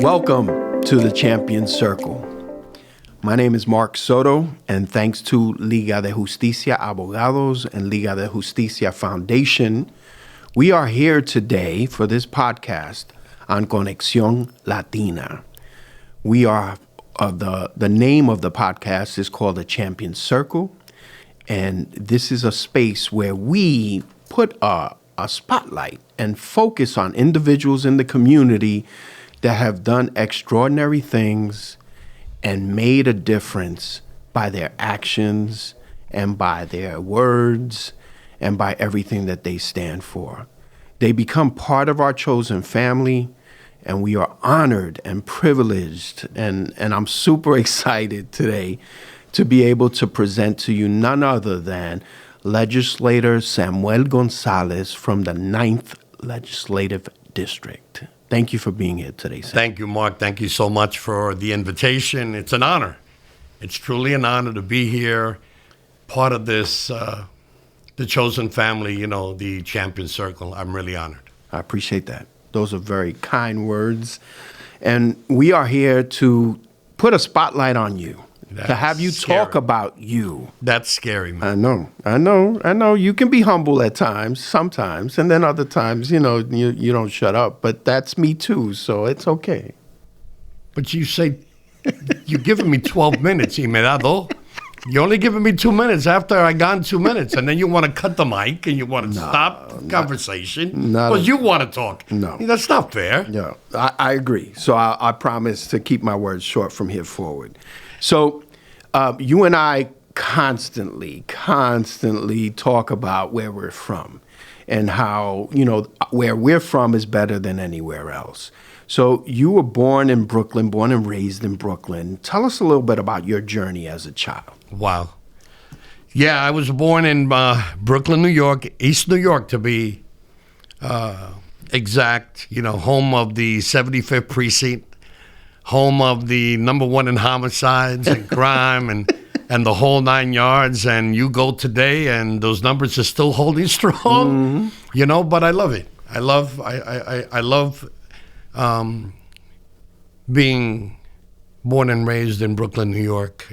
Welcome to the Champions Circle. My name is Mark Soto, and thanks to Liga de Justicia Abogados and Liga de Justicia Foundation, we are here today for this podcast on Conexcion Latina. We are, the name of the podcast is called the Champions Circle, and this is a space where we put a spotlight and focus on individuals in the community that have done extraordinary things and made a difference by their actions and by their words and by everything that they stand for. They become part of our chosen family, and we are honored and privileged, and I'm super excited today to be able to present to you none other than legislator Samuel Gonzalez from the 9th Legislative District. Thank you for being here today, Sam. Thank you, Mark. Thank you so much for the invitation. It's an honor. It's truly an honor to be here, part of this, the chosen family, the Champion Circle. I'm really honored. I appreciate that. Those are very kind words. And we are here to put a spotlight on you, to have you talk about you. That's scary, man. I know. You can be humble at times, sometimes, and then other times, you don't shut up. But that's me too, so it's okay. But you say, you're giving me 12 minutes, y me da dos. You're only giving me 2 minutes after I gone 2 minutes, and then you want to cut the mic and you want to stop the conversation because you want to talk. No. That's not fair. Yeah, I agree. So I promise to keep my words short from here forward. So you and I constantly talk about where we're from and how, where we're from is better than anywhere else. So you were born and raised in Brooklyn. Tell us a little bit about your journey as a child. Wow. Yeah, I was born in Brooklyn, New York, East New York to be exact, home of the 75th precinct. Home of the #1 in homicides and crime and the whole 9 yards. And you go today and those numbers are still holding strong, but I love it. I love being born and raised in Brooklyn, New York,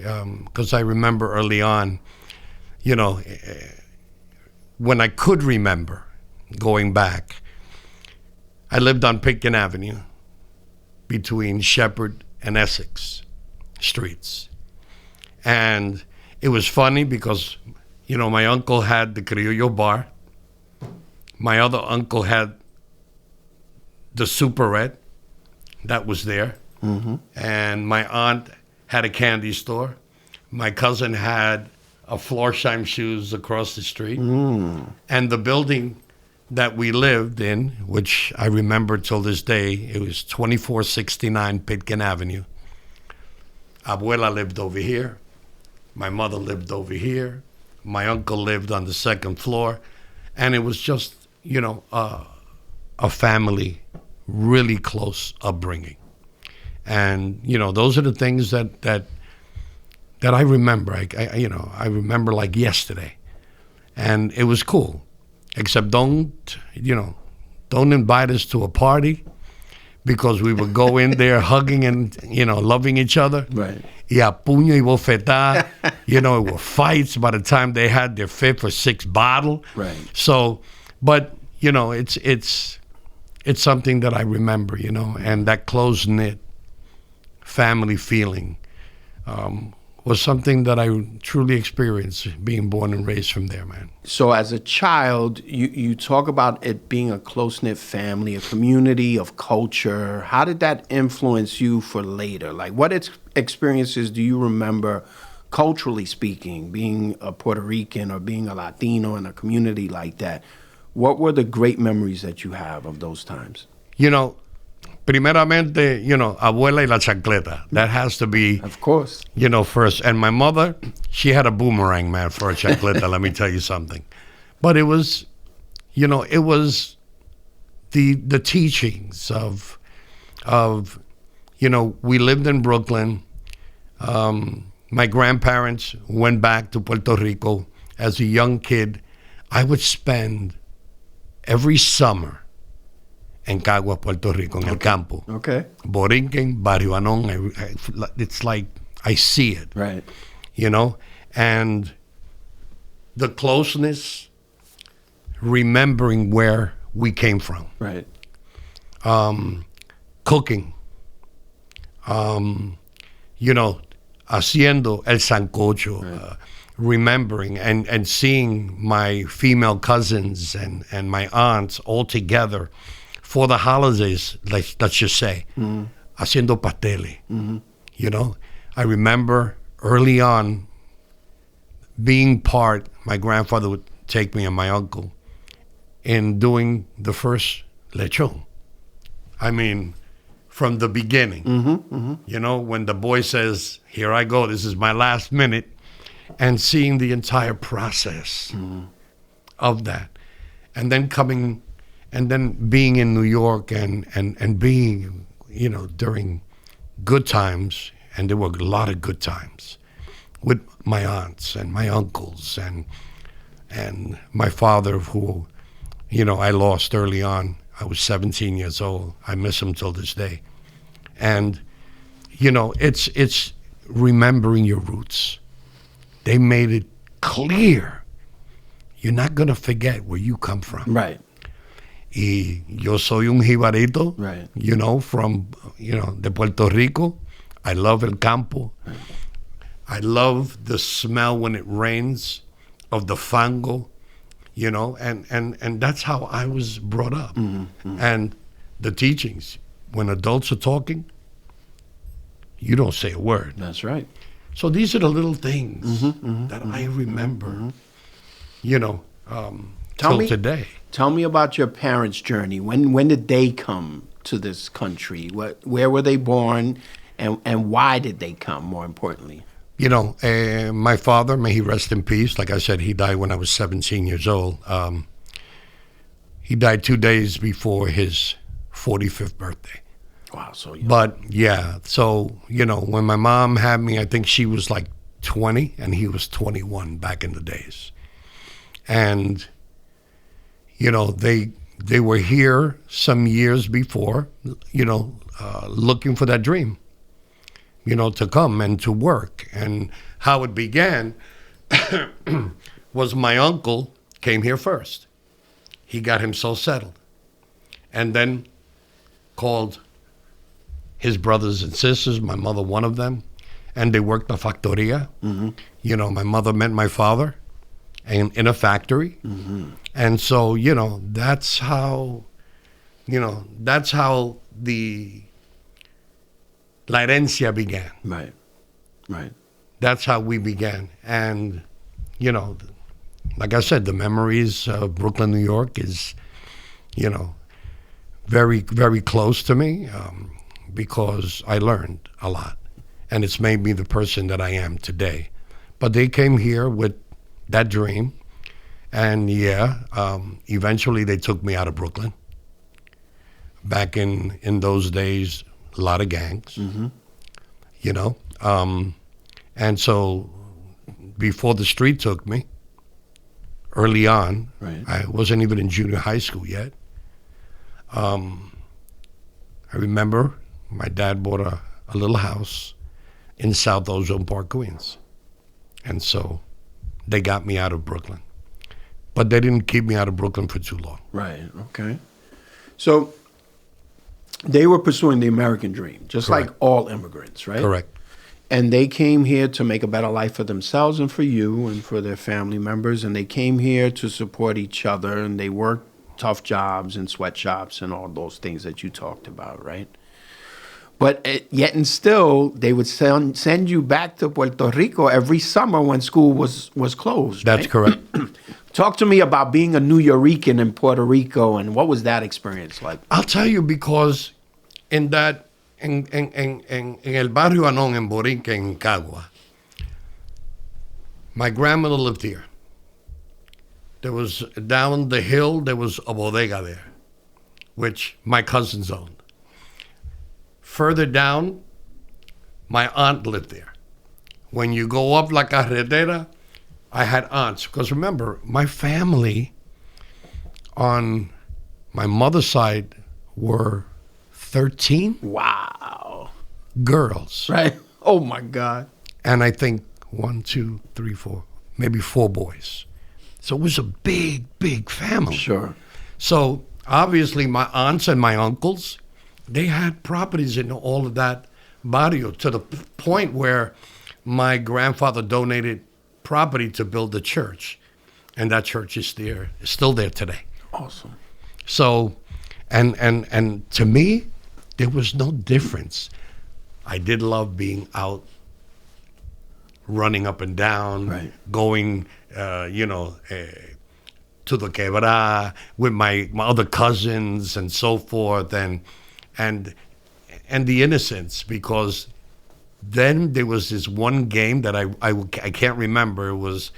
because I remember early on, when I could remember going back, I lived on Pitkin Avenue, between Shepherd and Essex streets. And it was funny because, my uncle had the Criollo bar. My other uncle had the Super Red that was there. Mm-hmm. And my aunt had a candy store. My cousin had a Florsheim shoes across the street. Mm. And the building that we lived in, which I remember till this day, it was 2469 Pitkin Avenue. Abuela lived over here. My mother lived over here. My uncle lived on the second floor. And it was just, a family, really close upbringing. And, those are the things that I remember. I remember like yesterday. And it was cool. Except don't invite us to a party because we would go in there hugging and, loving each other. Right. Y a puño y bofetada. It were fights by the time they had their 5th or 6th bottle. Right. So, but, it's something that I remember, and that close-knit family feeling was something that I truly experienced being born and raised from there, man. So as a child, you talk about it being a close-knit family, a community of culture. How did that influence you for later? Like, what experiences do you remember, culturally speaking, being a Puerto Rican or being a Latino in a community like that? What were the great memories that you have of those times? Primeramente, abuela y la chancleta. That has to be, of course, first. And my mother, she had a boomerang, man, for a chancleta. Let me tell you something. But it was, it was the teachings of, we lived in Brooklyn. My grandparents went back to Puerto Rico as a young kid. I would spend every summer en Caguas, Puerto Rico, en el campo. Okay. Borinquen, Barrio Anón, it's like I see it. Right. You know? And the closeness, remembering where we came from. Right. Cooking. You know, haciendo el sancocho. Right. Remembering and seeing my female cousins and my aunts all together for the holidays, let's just say, haciendo pasteles. You know, I remember early on being part, my grandfather would take me and my uncle in doing the first lechon. I mean, from the beginning, you know, when the boy says, here I go, this is my last minute, and seeing the entire process of that. And then coming, and then being in New York and being, you know, during good times, and there were a lot of good times, with my aunts and my uncles and my father, who, you know, I lost early on. I was 17 years old. I miss him till this day. And, you know, it's remembering your roots. They made it clear you're not going to forget where you come from. Right. Y yo soy un jibarito, Right. you know, from, you know, de Puerto Rico. I love el campo. Right. I love the smell when it rains of the fango, you know, and that's how I was brought up. And the teachings, when adults are talking, you don't say a word. That's right. So these are the little things that I remember, you know, till today. Tell me about your parents' journey. When did they come to this country? Where were they born, and why did they come, more importantly? You know, my father, may he rest in peace. Like I said, he died when I was 17 years old. He died 2 days before his 45th birthday. Wow, so young. But yeah, so, you know, when my mom had me, I think she was like 20 and he was 21 back in the days. And, you know, they were here some years before, you know, looking for that dream, you know, to come and to work. And how it began was my uncle came here first. He got himself settled and then called his brothers and sisters, my mother, one of them, and they worked a factoria. You know, my mother met my father in a factory. And so, you know, that's how the La Herencia began. Right, right. That's how we began. And, you know, like I said, the memories of Brooklyn, New York is, you know, very, very close to me. Because I learned a lot, and it's made me the person that I am today. But they came here with that dream, and eventually they took me out of Brooklyn. Back in those days, a lot of gangs, you know. And so before the street took me, early on, right. I wasn't even in junior high school yet. I remember my dad bought a little house in South Ozone Park, Queens. And so they got me out of Brooklyn. But they didn't keep me out of Brooklyn for too long. Right, okay. So they were pursuing the American dream, just Correct. like all immigrants, right? Correct. And they came here to make a better life for themselves and for you and for their family members. And they came here to support each other, and they worked tough jobs and sweatshops and all those things that you talked about, right? But yet and still, they would send you back to Puerto Rico every summer when school was closed. That's right? correct. Talk to me about being a New Yorican in Puerto Rico, and what was that experience like? I'll tell you, because in el barrio Anón, en Borinquen, en Cagua, my grandmother lived here. There was, down the hill, there was a bodega there, which my cousins owned. Further down, my aunt lived there. When you go up La Carretera, I had aunts. Because remember, my family on my mother's side were 13 Wow. girls. Right. Oh my God. And I think 1, 2, 3, 4, maybe 4 boys. So it was a big, big family. Sure. So obviously my aunts and my uncles, they had properties in all of that barrio, to the point where my grandfather donated property to build a church. And that church is still there today. Awesome. So, and to me, there was no difference. I did love being out, running up and down, Right. going, to the quebrada with my other cousins and so forth, and the innocence, because then there was this one game that I can't remember. It was,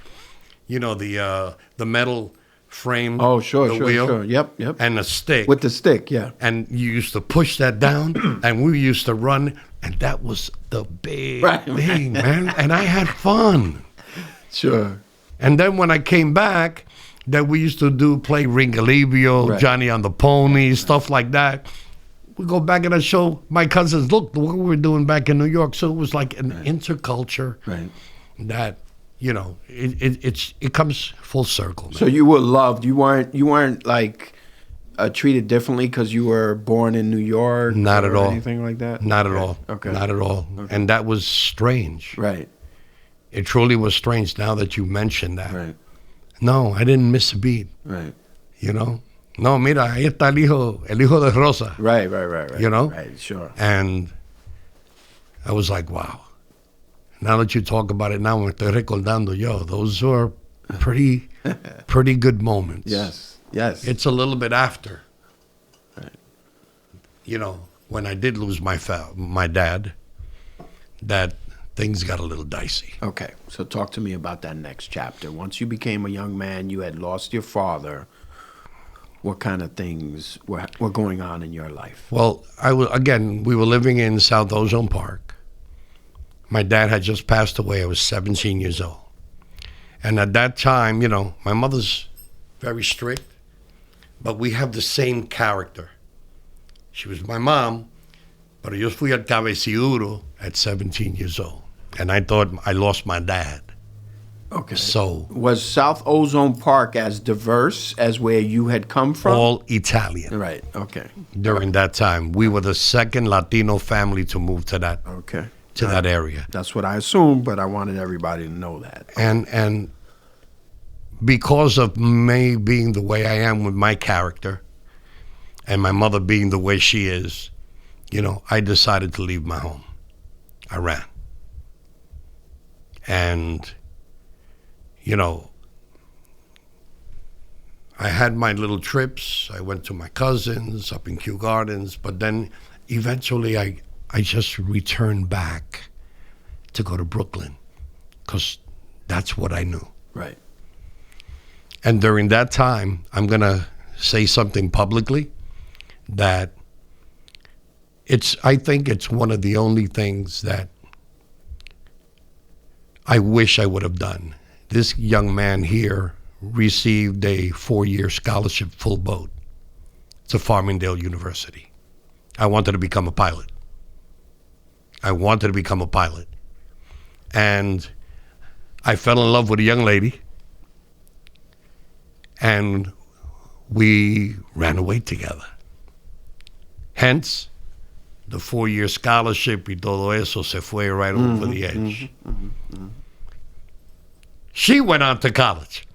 the metal frame. Oh, sure. wheel, Sure. Yep. and a stick. With the stick, yeah. And you used to push that down, and we used to run, and that was the big thing, man. And I had fun. Sure. And then when I came back, that we used to play Ringalibio, Right. Johnny on the Pony, stuff like that. We go back and I show my cousins, look what we were doing back in New York. So it was like an interculture Right. that, it comes full circle. Man. So you were loved. You weren't like treated differently because you were born in New York. Not or at all. Anything like that. Not at all. Okay. Not at all. Okay. And that was strange. Right. It truly was strange now that you mentioned that. Right. No, I didn't miss a beat. Right. No, mira, ahí está el hijo de Rosa. Right. Right. Sure. And I was like, wow. Now that you talk about it now, me estoy recordando yo. Those were pretty good moments. Yes. It's a little bit after. Right. When I did lose my dad, that things got a little dicey. Okay. So talk to me about that next chapter. Once you became a young man, you had lost your father. What kind of things were going on in your life? Well, we were living in South Ozone Park. My dad had just passed away. I was 17 years old. And at that time, my mother's very strict, but we have the same character. She was my mom, but yo fui al cabecilluro at 17 years old. And I thought I lost my dad. Okay. So was South Ozone Park as diverse as where you had come from? all Italian. Right. Okay. During that time, we were the second Latino family to move to that area. That's what I assumed, but I wanted everybody to know that. And because of me being the way I am with my character, and my mother being the way she is, I decided to leave my home. I ran. And I had my little trips. I went to my cousins up in Kew Gardens, but then eventually I just returned back to go to Brooklyn because that's what I knew. Right. And during that time, I'm going to say something publicly that I think it's one of the only things that I wish I would have done. This young man here received a 4-year scholarship full boat to Farmingdale University. I wanted to become a pilot. And I fell in love with a young lady, and we ran away together. Hence, the 4-year scholarship y todo eso se fue right over the edge. She went on to college.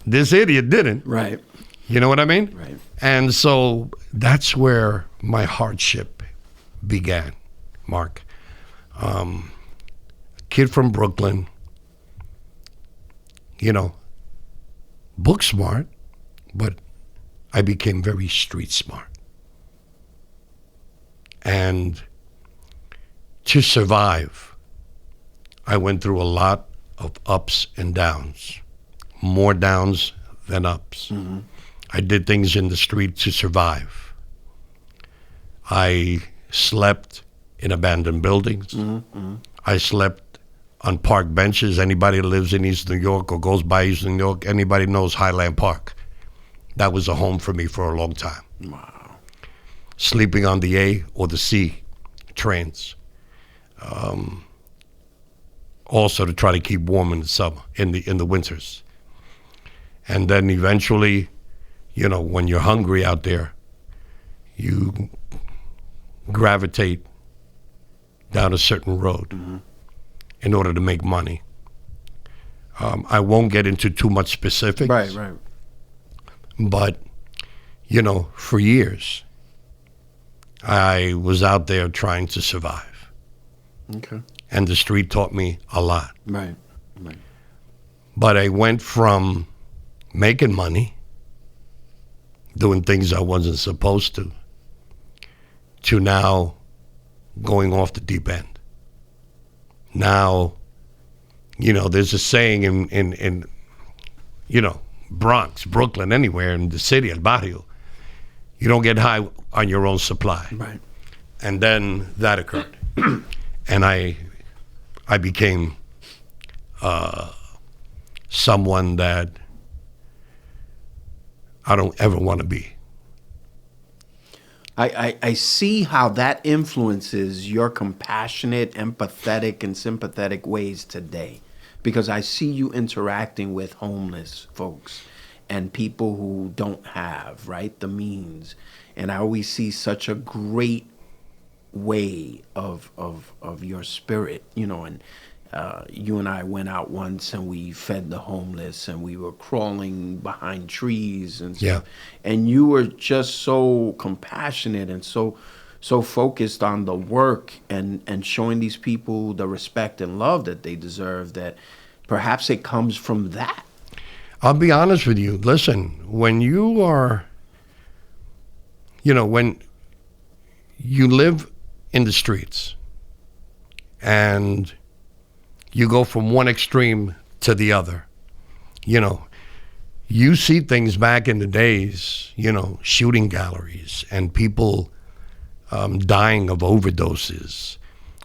This idiot didn't. Right. You know what I mean? Right. And so that's where my hardship began, Mark. Kid from Brooklyn, book smart, but I became very street smart. And to survive, I went through a lot of ups and downs, more downs than ups. Mm-hmm. I did things in the street to survive. I slept in abandoned buildings. Mm-hmm. I slept on park benches. Anybody that lives in East New York or goes by East New York, anybody knows Highland Park. That was a home for me for a long time. Wow. sleeping on the A or the C trains. Also to try to keep warm in the summer, in the winters. And then eventually, you know, when you're hungry out there, you gravitate down a certain road in order to make money. I won't get into too much specifics. Right. But, you know, for years, I was out there trying to survive. Okay. And the street taught me a lot. Right. But I went from making money, doing things I wasn't supposed to now going off the deep end. Now, you know, there's a saying in you know, Bronx, Brooklyn, anywhere in the city, El Barrio, you don't get high on your own supply. Right. And then that occurred. And I became someone that I don't ever want to be. I see how that influences your compassionate, empathetic, and sympathetic ways today, because I see you interacting with homeless folks and people who don't have, right, the means. And I always see such a great way of your spirit, you know, and you and I went out once and we fed the homeless and we were crawling behind trees and stuff. Yeah. And you were just so compassionate and so focused on the work and showing these people the respect and love that they deserve, that perhaps it comes from that. I'll be honest with you. Listen, when you are, you know, when you live in the streets and you go from one extreme to the other, you know, you see things back in the days, you know, shooting galleries and people dying of overdoses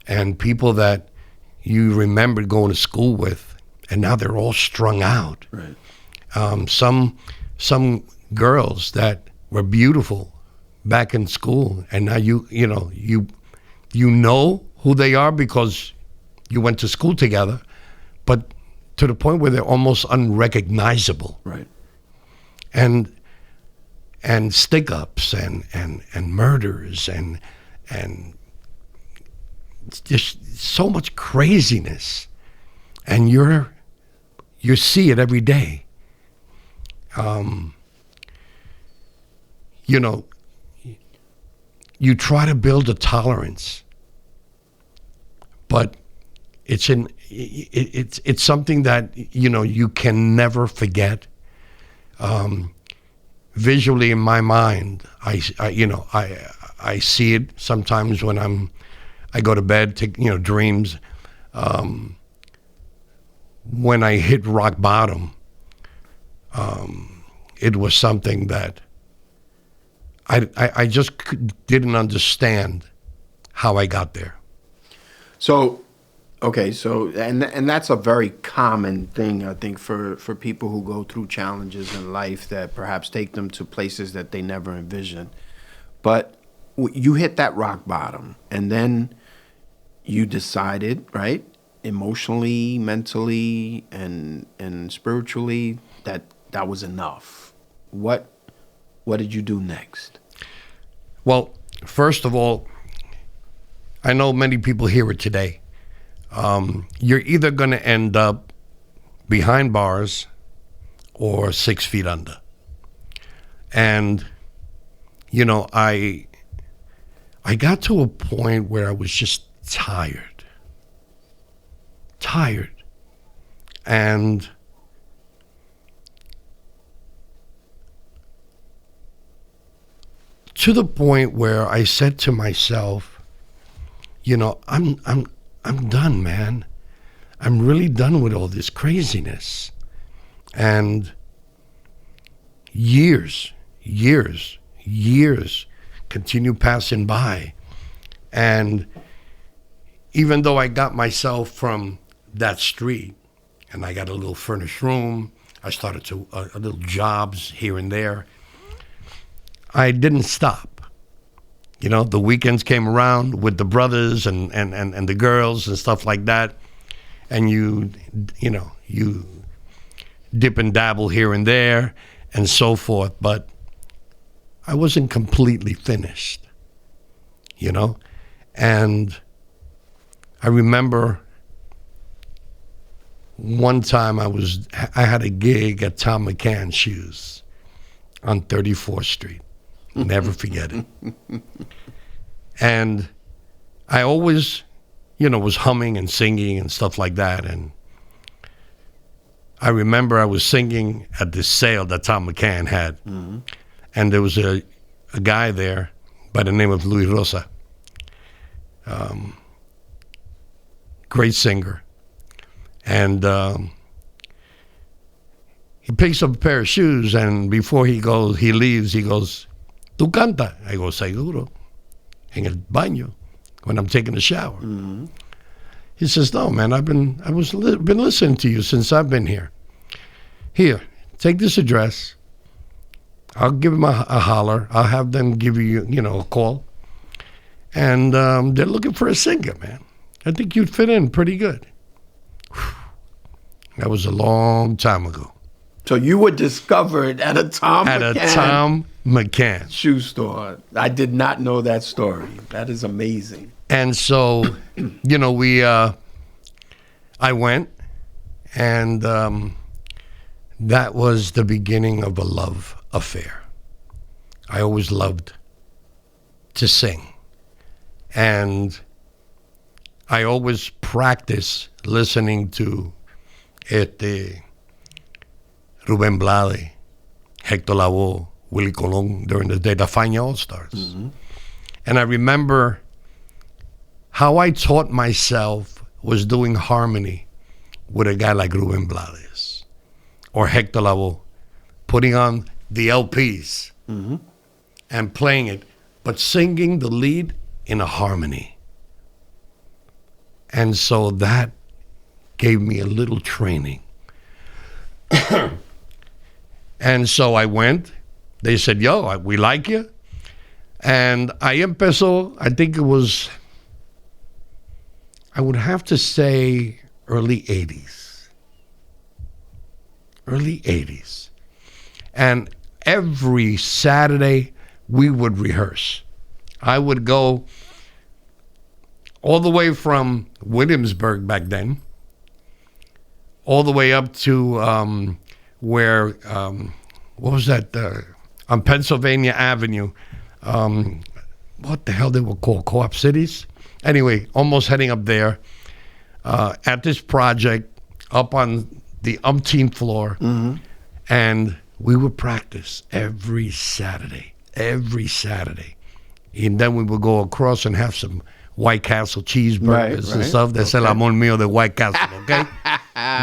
and people that you remembered going to school with, and now they're all strung out. Right. Some girls that were beautiful back in school, and now you know who they are because you went to school together, but to the point where they're almost unrecognizable. Right. And stick-ups and murders and just so much craziness, and you see it every day. You know, you try to build a tolerance, but it's something that, you know, you can never forget. Visually in my mind, I see it sometimes when I go to bed, dreams. When I hit rock bottom, it was something that I just didn't understand how I got there. So, okay, and that's a very common thing, I think, for people who go through challenges in life that perhaps take them to places that they never envisioned. But you hit that rock bottom, and then you decided, right, emotionally, mentally, and spiritually, that was enough. What did you do next? Well, first of all, I know many people hear it today. You're either going to end up behind bars or 6 feet under. And, you know, I got to a point where I was just tired. And to the point where I said to myself, you know, I'm done, man. I'm really done with all this craziness. And years continue passing by. And even though I got myself from that street and I got a little furnished room, I started to little jobs here and there, I didn't stop. You know, the weekends came around with the brothers and the girls and stuff like that. And you dip and dabble here and there and so forth. But I wasn't completely finished, you know. And I remember one time I had a gig at Tom McCann's Shoes on 34th Street. Never forget it. And I always, was humming and singing and stuff like that. And I remember I was singing at this sale that Tom McCann had. Mm-hmm. And there was a guy there by the name of Luis Rosa. Great singer. And he picks up a pair of shoes, and before he leaves, he goes, "¿Tú canta?" I go, "Seguro, en el baño, when I'm taking a shower." Mm-hmm. He says, "No, man, I've been listening to you since I've been here. Here, take this address. I'll give him a holler. I'll have them give you, a call. And they're looking for a singer, man. I think you'd fit in pretty good." Whew. That was a long time ago. So you were discovered at a Tom McCann shoe store. I did not know that story. That is amazing. And so, I went, and that was the beginning of a love affair. I always loved to sing. And I always practiced listening to Rubén Blades, Héctor Lavoe, Willie Colón during the day, the Fania All-Stars. Mm-hmm. And I remember how I taught myself was doing harmony with a guy like Rubén Blades or Héctor Lavoe, putting on the LPs mm-hmm. and playing it, but singing the lead in a harmony. And so that gave me a little training. And so I went. They said, "Yo, we like you." And I empezó, I think it was, I would have to say early 80s. Early 80s. And every Saturday we would rehearse. I would go all the way from Williamsburg back then, all the way up to where, what was that, on Pennsylvania Avenue, what the hell they were called, Co-op Cities? Anyway, almost heading up there, at this project, up on the umpteenth floor, mm-hmm. and we would practice every Saturday. And then we would go across and have some White Castle cheeseburgers and stuff. That's el amor mío de White Castle, okay?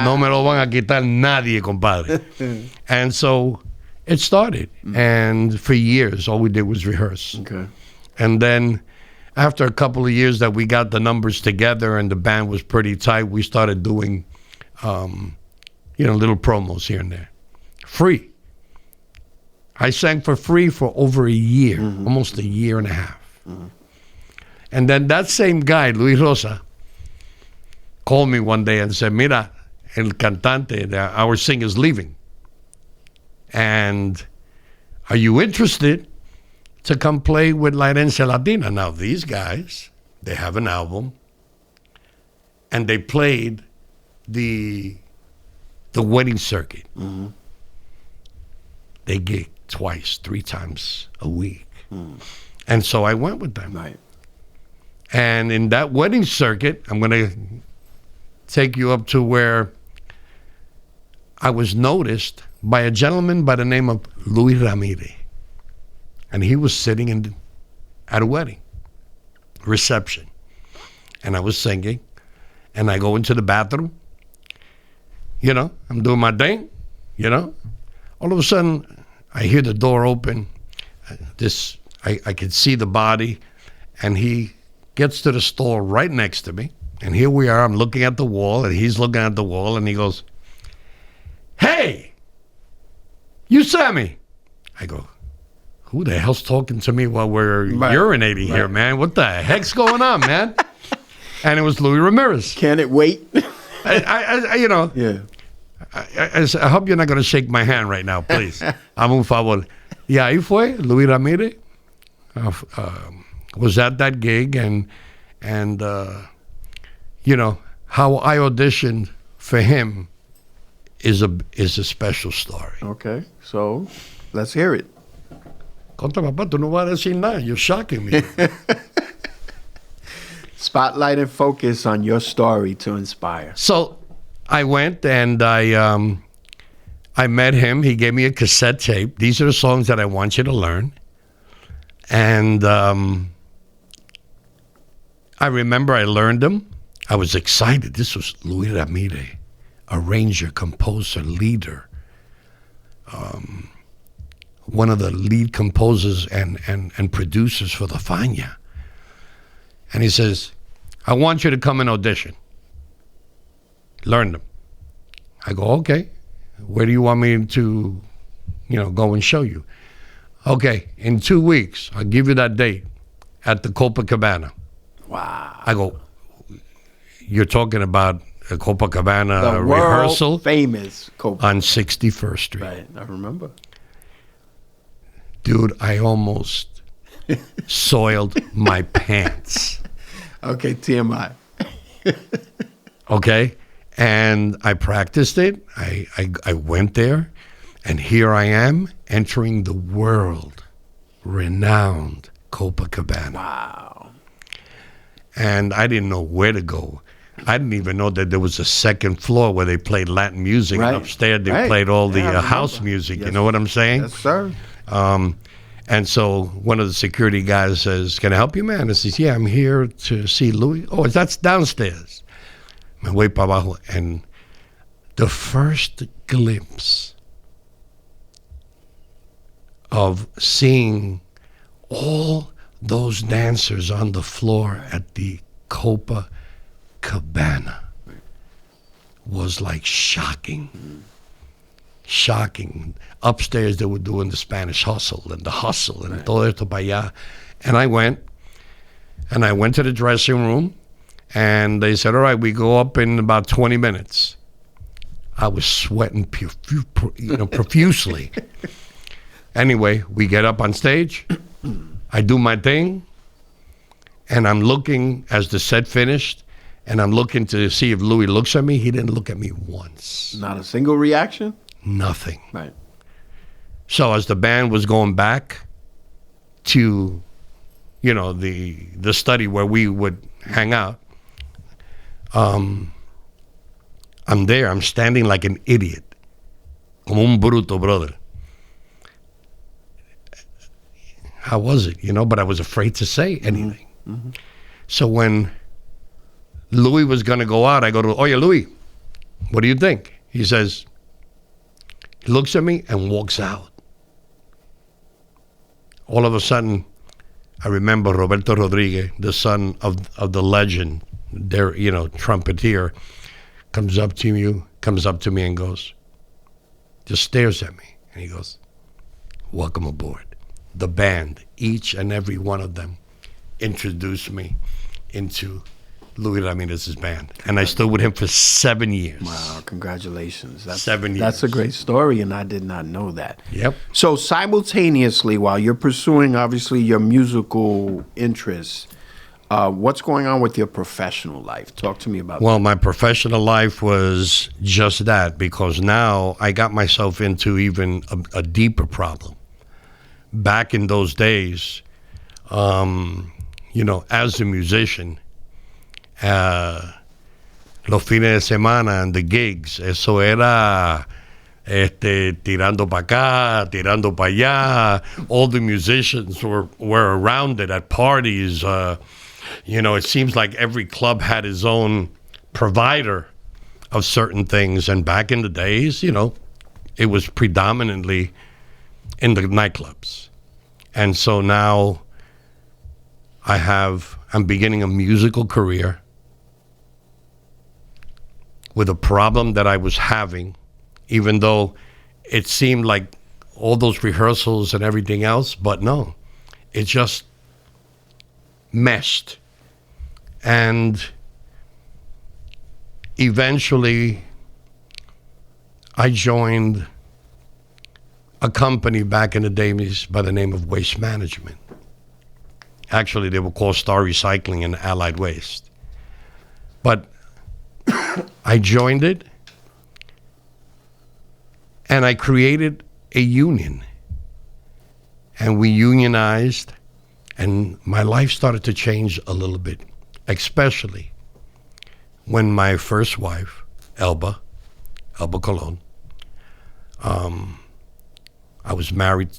No me lo van a quitar nadie, compadre. And so it started. And for years, all we did was rehearse. Okay. And then after a couple of years that we got the numbers together and the band was pretty tight, we started doing, little promos here and there. Free. I sang for free for over a year, mm-hmm. almost a year and a half. Mm-hmm. And then that same guy, Luis Rosa, called me one day and said, "Mira, el cantante, our singer's leaving. And are you interested to come play with LIGA Latina?" Now, these guys, they have an album, and they played the wedding circuit. Mm-hmm. They gig twice, 3 times a week. Mm. And so I went with them. Right. And in that wedding circuit, I'm going to take you up to where I was noticed by a gentleman by the name of Luis Ramirez. And he was sitting at a wedding reception. And I was singing. And I go into the bathroom. I'm doing my thing. All of a sudden, I hear the door open. I could see the body. And he gets to the stall right next to me. And here we are. I'm looking at the wall, and he's looking at the wall, and he goes, "Hey, you Sammy." I go, who the hell's talking to me while we're urinating here, man? What the heck's going on, man? And it was Louis Ramirez. Can it wait? I hope you're not going to shake my hand right now, please. Hazme un favor. Y ahí fue Luis Ramirez. Was at that gig, and how I auditioned for him is a special story. Okay, so let's hear it. Contra papá, tú no vas a decir nada. You're shocking me. Spotlight and focus on your story to inspire. So I went and I met him. He gave me a cassette tape. These are the songs that I want you to learn. And I remember I learned them. I was excited. This was Luis Ramirez, arranger, composer, leader. One of the lead composers and producers for the Fania. And he says, I want you to come and audition. Learn them. I go, okay. Where do you want me to, go and show you? Okay, in 2 weeks, I'll give you that date at the Copacabana. Wow. I go, you're talking about a Copacabana the rehearsal? Famous Copacabana. On 61st Street. Right, I remember. Dude, I almost soiled my pants. Okay, TMI. Okay? And I practiced it. I went there. And here I am entering the world-renowned Copacabana. Wow. And I didn't know where to go. I didn't even know that there was a second floor where they played Latin music. Right. And upstairs they played all the I house remember. music. Yes. You know what I'm saying? Yes, sir. And so one of the security guys says, can I help you, man? I says, yeah, I'm here to see Louis. Oh, that's downstairs. Me voy para abajo. And the first glimpse of seeing all those dancers on the floor at the Copacabana was like shocking. Shocking. Upstairs they were doing the Spanish hustle and the hustle and todo esto para allá. And I went to the dressing room and they said, all right, we go up in about 20 minutes. I was sweating profusely. Anyway, we get up on stage. I do my thing. And I'm looking as the set finished. And I'm looking to see if Louis looks at me. He didn't look at me once. Not a single reaction? Nothing. Right. So as the band was going back to, the study where we would hang out, I'm there. I'm standing like an idiot. Como un bruto, brother. How was it? But I was afraid to say anything. Mm-hmm. So when Louis was going to go out, I go to, Oye, Louis, what do you think? He says, he looks at me and walks out. All of a sudden, I remember Roberto Rodriguez, the son of the legend, their, trumpeter, comes up to me and goes, just stares at me. And he goes, welcome aboard. The band, each and every one of them, introduced me into Louis Ramirez's band. And I stood with him for 7 years. Wow, congratulations. 7 years. That's a great story, and I did not know that. Yep. So simultaneously, while you're pursuing, obviously, your musical interests, what's going on with your professional life? Talk to me about that. Well, my professional life was just that, because now I got myself into even a deeper problem. Back in those days, as a musician, los fines de semana and the gigs, eso era tirando para acá, tirando para allá. All the musicians were around it at parties. It seems like every club had his own provider of certain things. And back in the days, it was predominantly in the nightclubs. And so now I'm beginning a musical career with a problem that I was having, even though it seemed like all those rehearsals and everything else, but no, it just meshed. And eventually I joined a company back in the days by the name of Waste Management. Actually, they were called Star Recycling and Allied Waste. But I joined it, and I created a union. And we unionized, and my life started to change a little bit, especially when my first wife, Elba Colon, I was married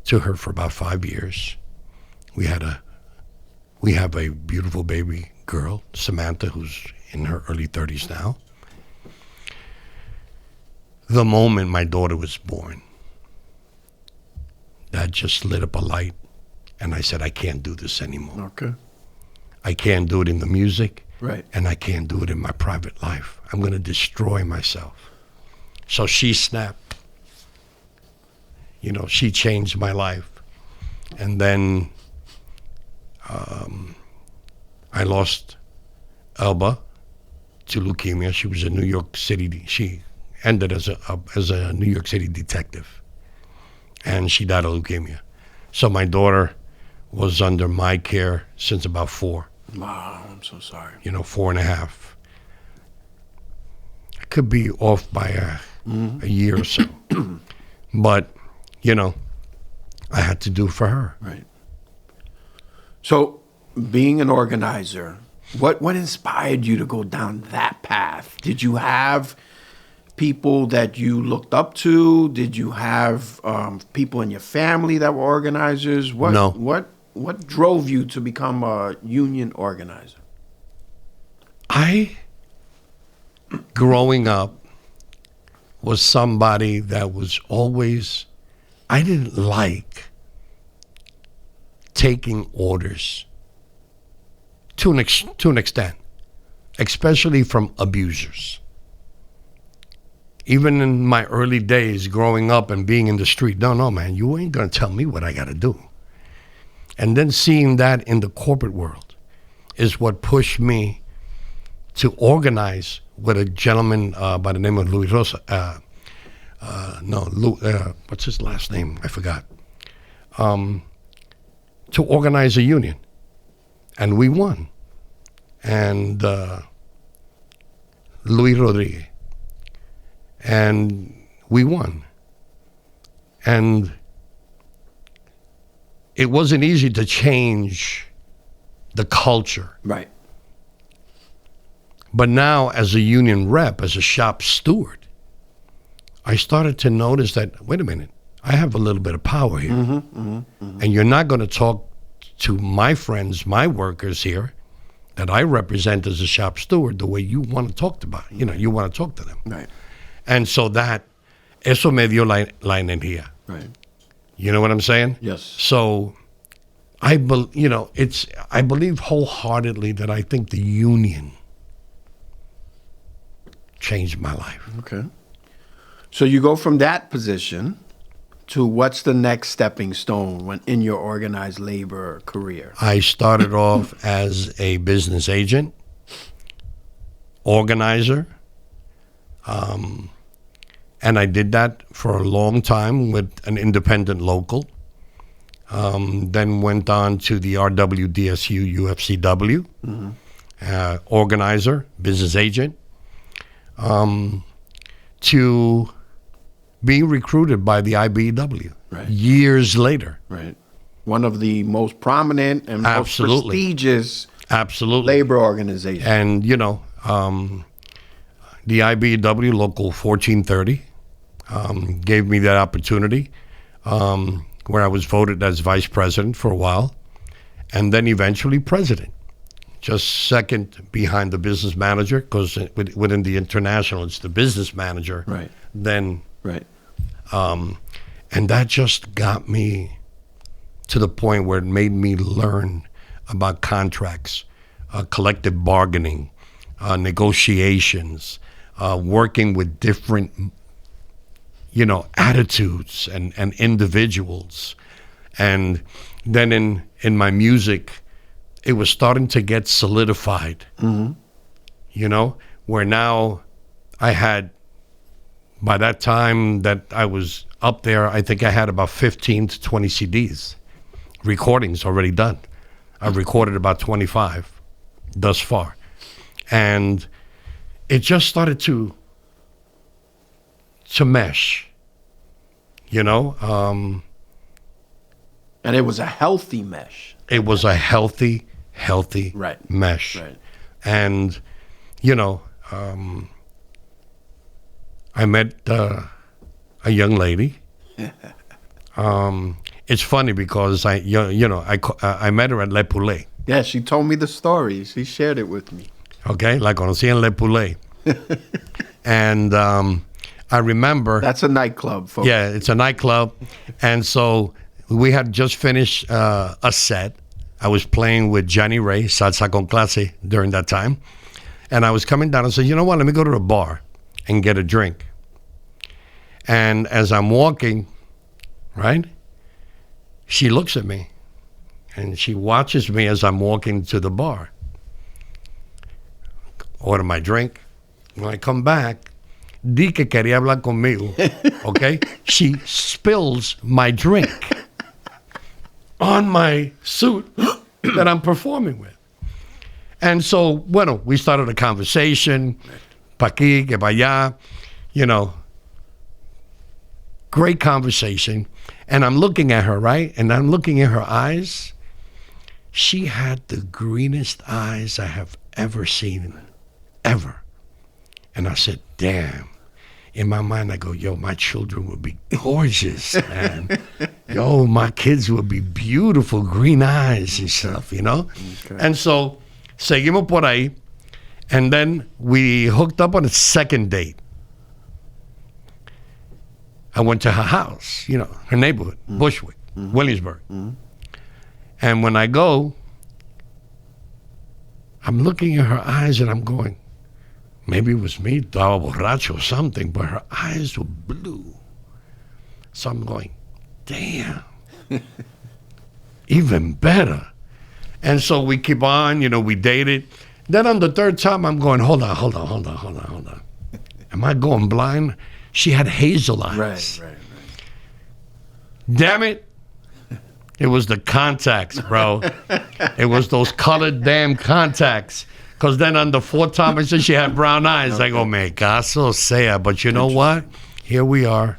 to her for about 5 years. We have a beautiful baby girl, Samantha, who's in her early 30s now. The moment my daughter was born, that just lit up a light, and I said, I can't do this anymore. Okay. I can't do it in the music, Right. and I can't do it in my private life. I'm going to destroy myself. So she snapped. You know, she changed my life. And then I lost Elba to leukemia. She was a New York City, she ended as a New York City detective. And she died of leukemia. So my daughter was under my care since about 4. Wow, I'm so sorry. 4.5. I could be off by a year or so. But, I had to do for her. Right. So, being an organizer, what inspired you to go down that path? Did you have people that you looked up to? Did you have people in your family that were organizers? No. What drove you to become a union organizer? Growing up, was somebody that was always, I didn't like taking orders to an extent, especially from abusers. Even in my early days growing up and being in the street, no, man, you ain't gonna tell me what I gotta do. And then seeing that in the corporate world is what pushed me to organize with a gentleman by the name of Louis Rosa. What's his last name? I forgot. To organize a union. And we won. And Luis Rodriguez. And we won. And it wasn't easy to change the culture. Right. But now, as a union rep, as a shop steward, I started to notice that, wait a minute, I have a little bit of power here. And you're not going to talk to my friends, my workers here, that I represent as a shop steward the way you want to talk about it. You want to talk to them. Right. And so eso me dio la energía. Right. You know what I'm saying? Yes. So I believe wholeheartedly that I think the union changed my life. Okay. So you go from that position to what's the next stepping stone in your organized labor career? I started off as a business agent, organizer, and I did that for a long time with an independent local. Then went on to the RWDSU UFCW, organizer, business agent, to being recruited by the IBEW years later. Right. One of the most prominent and most prestigious labor organizations. And, the IBEW Local 1430 gave me that opportunity where I was voted as vice president for a while and then eventually president. Just second behind the business manager, because within the international, it's the business manager. Right. Then, right. And that just got me to the point where it made me learn about contracts, collective bargaining, negotiations, working with different attitudes and individuals. And then in my music, it was starting to get solidified, where now I had, by that time that I was up there, I think I had about 15 to 20 CDs, recordings already done. I've recorded about 25 thus far. And it just started to mesh, And it was a healthy mesh. It was a healthy Right. mesh. Right. And, I met a young lady. It's funny because I met her at Le Poulet. Yeah, she told me the story. She shared it with me. Okay, la conocí en Le Poulet. And I remember... That's a nightclub, folks. Yeah, it's a nightclub. And so we had just finished a set. I was playing with Johnny Ray, Salsa con Clase, during that time. And I was coming down and said, you know what, let me go to the bar and get a drink. And as I'm walking, right, she looks at me and she watches me as I'm walking to the bar. Order my drink. When I come back, di que quería hablar conmigo, okay? She spills my drink on my suit that I'm performing with. And so, we started a conversation, pa' aquí, que pa' allá, great conversation. And I'm looking at her, right? And I'm looking at her eyes. She had the greenest eyes I have ever seen, ever. And I said, damn. In my mind, I go, yo, my children would be gorgeous, man. Yo, my kids would be beautiful, green eyes and stuff, Okay. And so, seguimos por ahí. And then we hooked up on a second date. I went to her house, her neighborhood, Bushwick, Williamsburg. And when I go, I'm looking at her eyes and I'm going, maybe it was me, estaba borracho or something, but her eyes were blue. So I'm going, damn, even better. And so we keep on, we dated. Then on the third time, I'm going, hold on. Am I going blind? She had hazel eyes. Right. Damn it. It was the contacts, bro. It was those colored damn contacts. Because then on the fourth time, I said she had brown eyes. Okay. I go, me caso sea. But you know what? Here we are.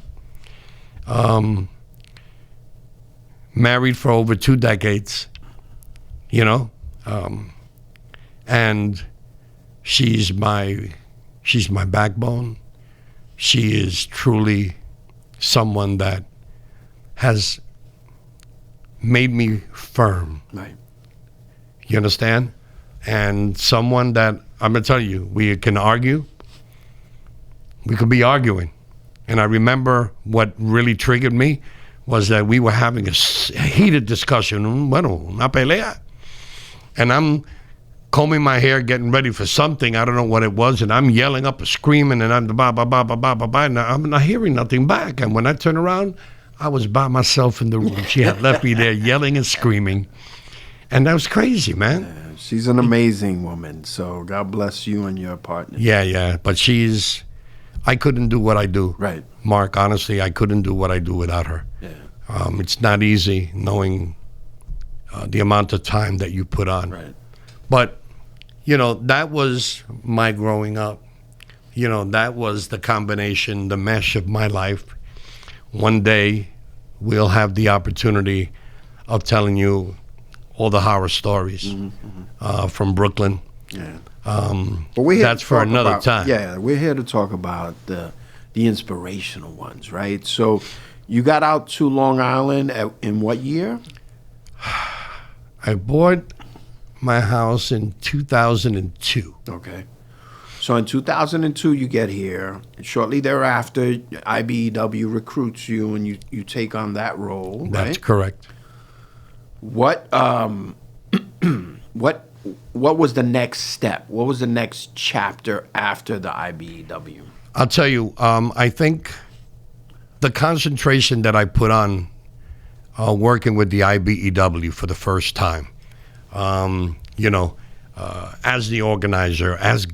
Married for over 2 decades. And she's my backbone. She is truly someone that has made me firm. Right. You understand? And someone that, I'm going to tell you, we can argue. We could be arguing. And I remember what really triggered me was that we were having a heated discussion, una pelea. And I'm combing my hair, getting ready for something. I don't know what it was. And I'm yelling up, screaming, and I'm and I'm not hearing nothing back. And when I turn around, I was by myself in the room. She had left me there yelling and screaming. And that was crazy, man. Yeah, she's an amazing woman. So God bless you and your partner. Yeah. But I couldn't do what I do. Right. Mark, honestly, I couldn't do what I do without her. Yeah. It's not easy knowing the amount of time that you put on. Right. But, that was my growing up. That was the combination, the mesh of my life. One day, we'll have the opportunity of telling you all the horror stories from Brooklyn. Yeah. But we're here that's for another time. Yeah, we're here to talk about the inspirational ones, right? So you got out to Long Island in what year? I bought my house in 2002. Okay. So in 2002, you get here. And shortly thereafter, IBEW recruits you, and you take on that role. That's right? correct. What what was the next step? What was the next chapter after the IBEW? I'll tell you. I think the concentration that I put on working with the IBEW for the first time, as the organizer, as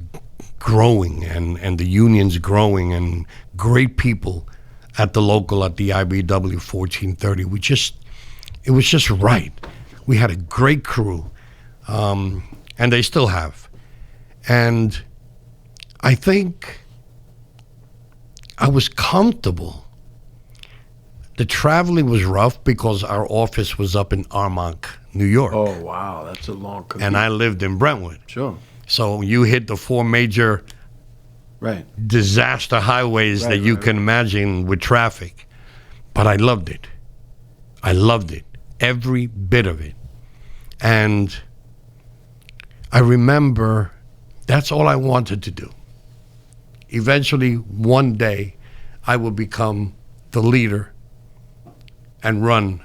growing and the unions growing and great people at the IBEW 1430. It was just right. We had a great crew, and they still have. And I think I was comfortable. The traveling was rough because our office was up in Armonk, New York. Oh, wow. That's a long commute. And I lived in Brentwood. Sure. So you hit the four major disaster highways that you can imagine with traffic. But I loved it. I loved it. Every bit of it. And I remember that's all I wanted to do. Eventually, one day, I would become the leader and run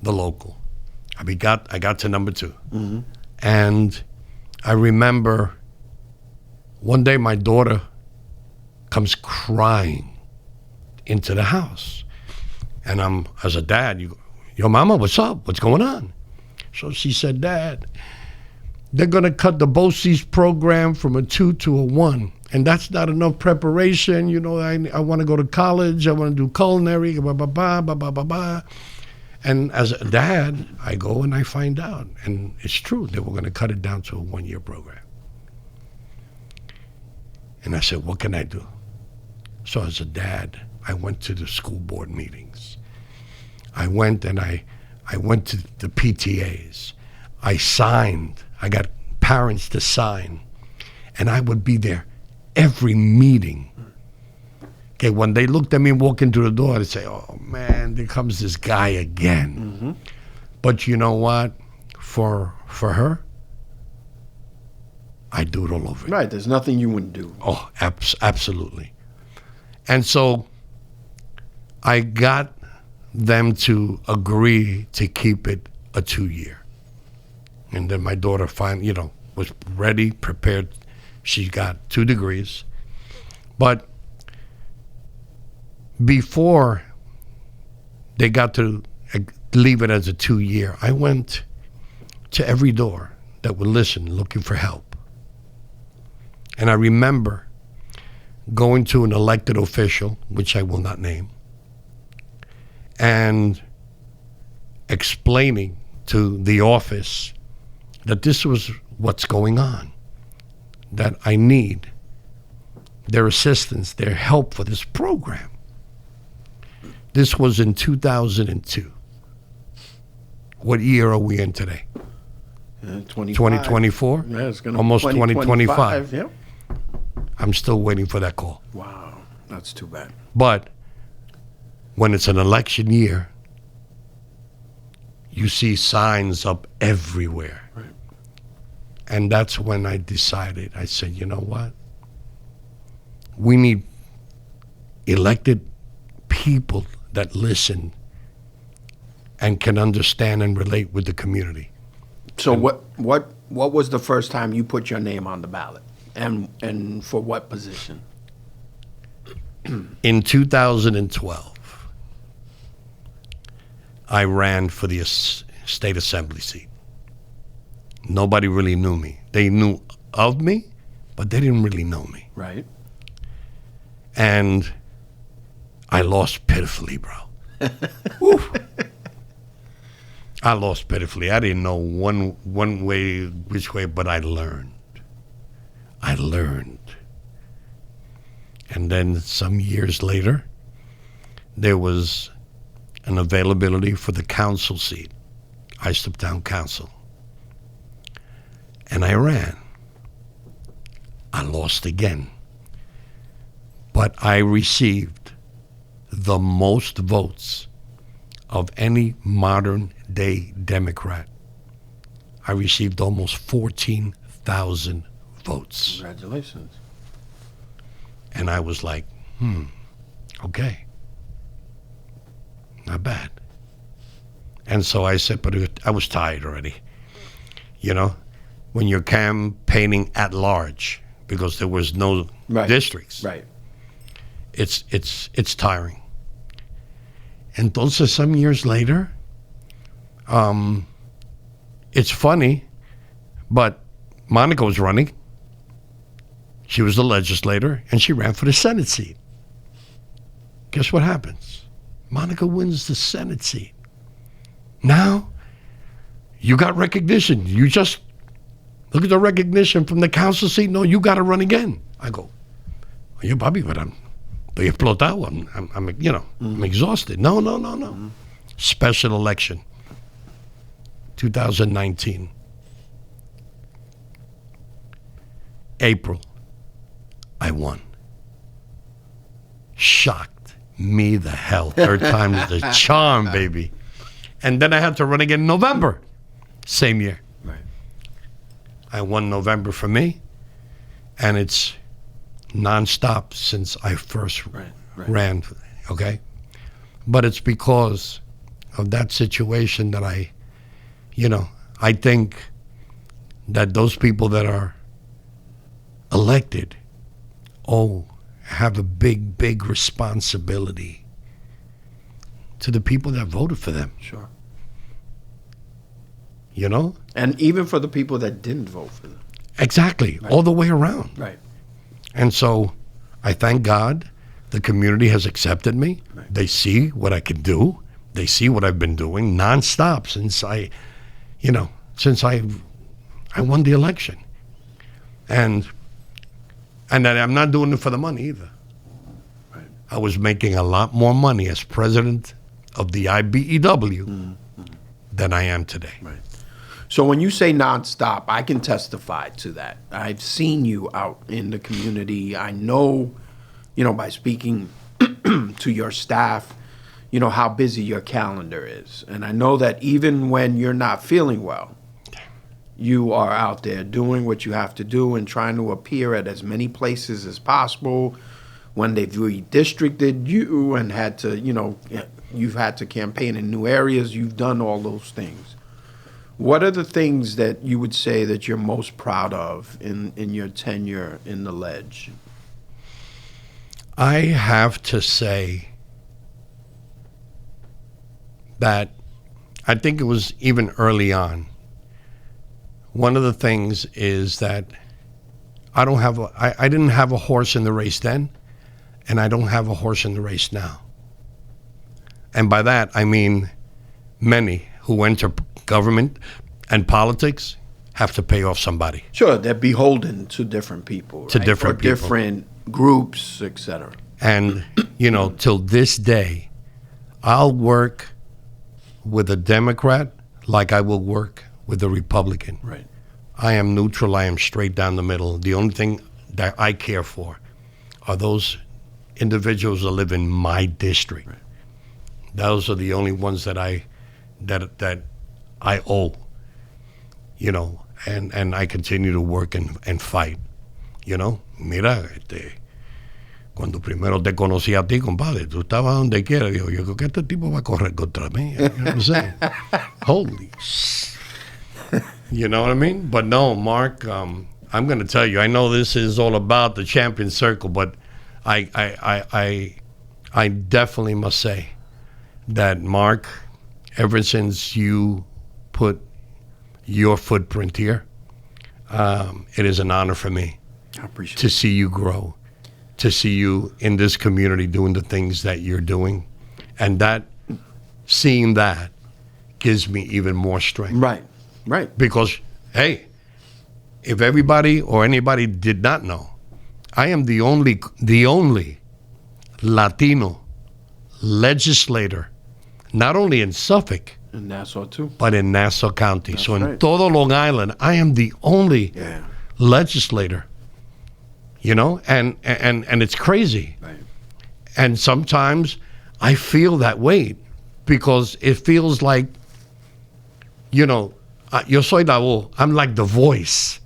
the local. I got to number 2. Mm-hmm. And I remember one day my daughter comes crying into the house. And I'm, as a dad, yo, mama, what's up? What's going on? So she said, Dad, they're going to cut the BOCES program from a 2 to a 1. And that's not enough preparation. You know, I want to go to college. I want to do culinary, blah, blah, blah, blah, blah, blah, blah. And as a dad, I go and I find out. And it's true. They were going to cut it down to a 1-year program. And I said, what can I do? So as a dad, I went to the school board meetings. I went and I went to the PTAs. I signed. I got parents to sign. And I would be there every meeting. Okay, when they looked at me walking through the door, they'd say, oh, man, there comes this guy again. Mm-hmm. But you know what? For her, I'd do it all over. Right, there's nothing you wouldn't do. Oh, absolutely. And so I got them to agree to keep it a 2-year. And then my daughter finally, was ready, prepared. She got 2 degrees. But before they got to leave it as a 2-year, I went to every door that would listen, looking for help. And I remember going to an elected official, which I will not name, and explaining to the office that this was what's going on, that I need their assistance, their help for this program. This was in 2002. What year are we in today? 2024? Yeah, it's going to almost 2025. Yep. I'm still waiting for that call. Wow, that's too bad. But when it's an election year, you see signs up everywhere. Right. And that's when I decided, I said, you know what? We need elected people that listen and can understand and relate with the community. So what was the first time you put your name on the ballot? And for what position? In 2012, I ran for the state assembly seat. Nobody really knew me. They knew of me, but they didn't really know me. Right. And I lost pitifully, bro. Woo. I lost pitifully. I didn't know one way, which way, but I learned. And then some years later, there was an availability for the council seat, Islip Town Council. And I ran. I lost again. But I received the most votes of any modern day Democrat. I received almost 14,000 votes. Congratulations. And I was like, okay. Not bad. And so I said, but I was tired already. When you're campaigning at large, because there was no districts. Right. It's tiring. Entonces, some years later, it's funny, but Monica was running. She was the legislator, and she ran for the Senate seat. Guess what happens? Monica wins the Senate seat. Now, you got recognition. You just look at the recognition from the council seat. No, you got to run again. I go, oye, papi, but estoy explotado. I'm exhausted. No. Special election, 2019, April. I won. Shocked me the hell. Third time is the charm, baby. And then I had to run again in November, same year. Right. I won November for me, and it's nonstop since I first ran, okay? But it's because of that situation that I think that those people that are elected have a big responsibility to the people that voted for them. Sure. You know? And even for the people that didn't vote for them. Exactly. Right. All the way around. Right. And so I thank God the community has accepted me. Right. They see what I can do. They see what I've been doing nonstop since I won the election. And that I'm not doing it for the money either. Right. I was making a lot more money as president of the IBEW than I am today. Right. So when you say nonstop, I can testify to that. I've seen you out in the community. I know, by speaking to your staff, how busy your calendar is. And I know that even when you're not feeling well, you are out there doing what you have to do and trying to appear at as many places as possible. When they've redistricted you and had to, you've had to campaign in new areas, you've done all those things. What are the things that you would say that you're most proud of in your tenure in the Ledge? I have to say that I think it was even early on. One of the things is that I didn't have a horse in the race then, and I don't have a horse in the race now. And by that, I mean many who enter government and politics have to pay off somebody. Sure, they're beholden to different people, to different people. Different groups, etc. And, till this day, I'll work with a Democrat like I will work with a Republican. Right. I am neutral. I am straight down the middle. The only thing that I care for are those individuals that live in my district. Right. Those are the only ones that I owe, and I continue to work and fight, Mira, cuando primero te conocí a ti, compadre, tú estabas donde quiera. Yo creo que este tipo va a correr contra mí. You know what I'm saying? Holy You know what I mean? But no, Mark, I'm going to tell you, I know this is all about the champion circle, but I definitely must say that, Mark, ever since you put your footprint here, it is an honor for me to see you grow, to see you in this community doing the things that you're doing. And seeing that gives me even more strength. Right. Because, hey, if everybody or anybody did not know, I am the only Latino legislator, not only in Suffolk, in Nassau too, but in Nassau County. That's so in right. todo Long Island, I am the only legislator. And it's crazy. Right. And sometimes I feel that weight because it feels like, yo soy la voz. I'm like the voice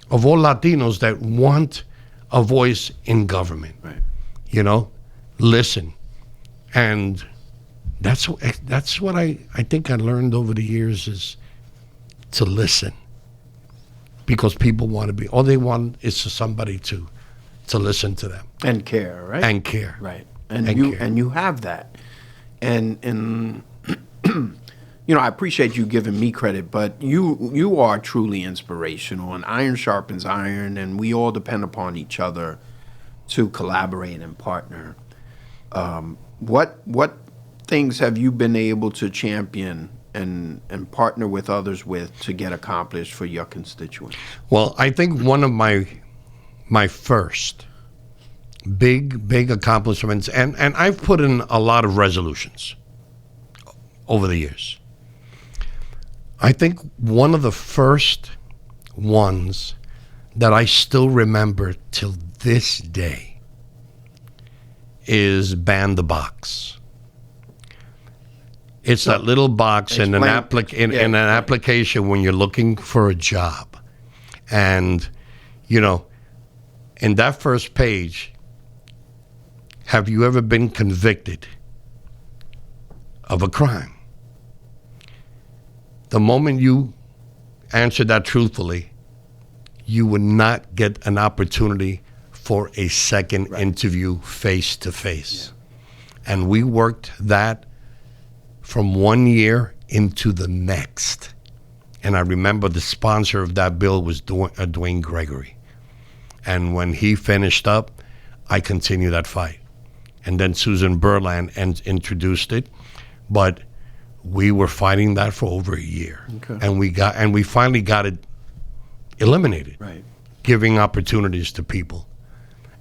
of all Latinos that want a voice in government. Right. Listen. And that's what I think I learned over the years is to listen. Because people want to be, all they want is for somebody to listen to them. And care, right? And care. Right. And you have that. And you know, I appreciate you giving me credit, but you are truly inspirational, and iron sharpens iron, and we all depend upon each other to collaborate and partner. What things have you been able to champion and partner with others with to get accomplished for your constituents? Well, I think one of my first big accomplishments, and I've put in a lot of resolutions over the years. I think one of the first ones that I still remember till this day is ban the box. It's that little box in an application when you're looking for a job. And, you know, in that first page, have you ever been convicted of a crime? The moment you answer that truthfully, you would not get an opportunity for a second interview face to face. And we worked that from 1 year into the next. And I remember the sponsor of that bill was Dwayne Gregory. And when he finished up, I continued that fight. And then Susan Berland introduced it. But we were fighting that for over a year. Okay. And we finally got it eliminated. Right. Giving opportunities to people.